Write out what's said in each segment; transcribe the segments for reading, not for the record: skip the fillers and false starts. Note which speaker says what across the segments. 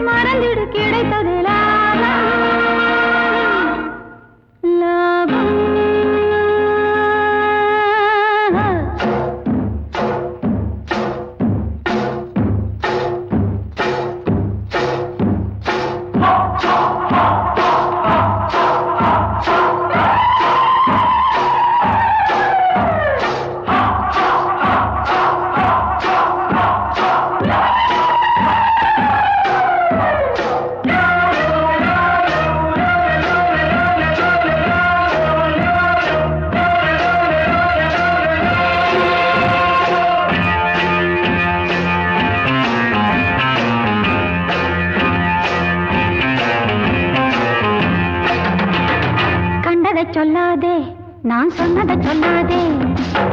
Speaker 1: மறந்திடு கிடைத்தது சொல்லாதே நான் சொன்னதை சொல்லாதே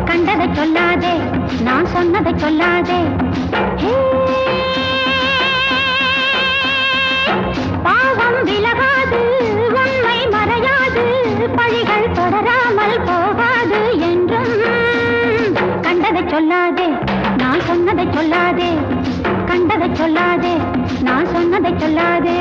Speaker 1: கண்டதை சொல்லாதே நான் சொன்னதை சொல்லாதே பாவம் விலகாது உண்மை மறையாது பழிகள் தொடராமல் போகாது என்றும் கண்டதை சொல்லாதே நான் சொன்னதை சொல்லாதே கண்டதை சொல்லாதே நான் சொன்னதை சொல்லாதே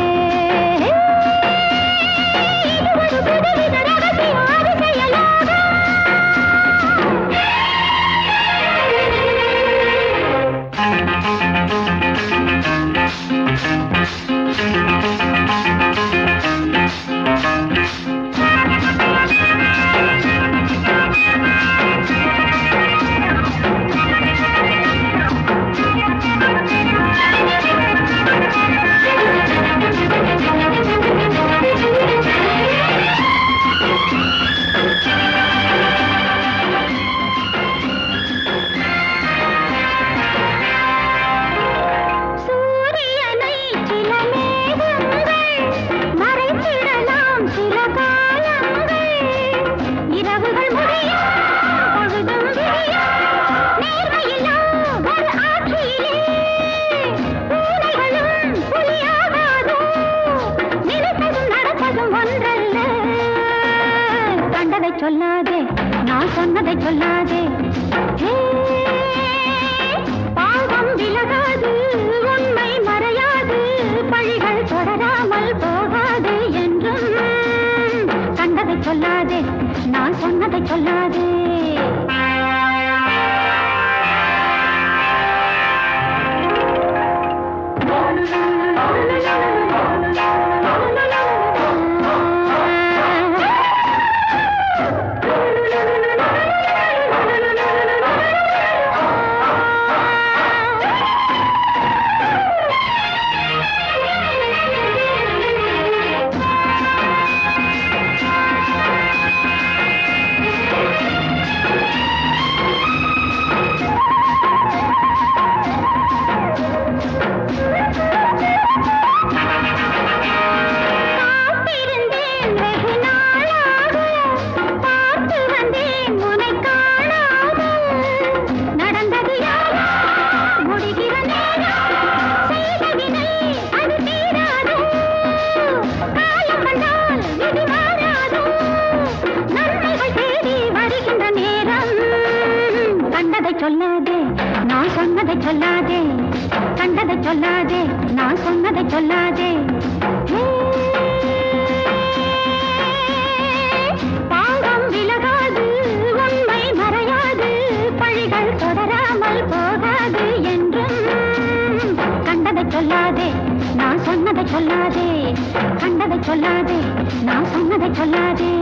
Speaker 1: சொல்லாதே நான் சொன்னதை சொல்லாதே பாவம் விலகாது உண்மை மறையாது பழிகள் தொடராமல் போகாது என்றும் கண்டதை சொல்லாதே நான் சொன்னதை சொல்லாதே சொல்லாதே நான் சொன்னதை சொல்லாதே கண்டதை சொல்லாதே நான் சொன்னதை சொல்லாதே பாவம் விலகாது உண்மை மறையாது பழிகள் தொடராமல் போகாது என்றும் கண்டதை சொல்லாதே நான் சொன்னதை சொல்லாதே கண்டதை சொல்லாதே நான் சொன்னதை சொல்லாதே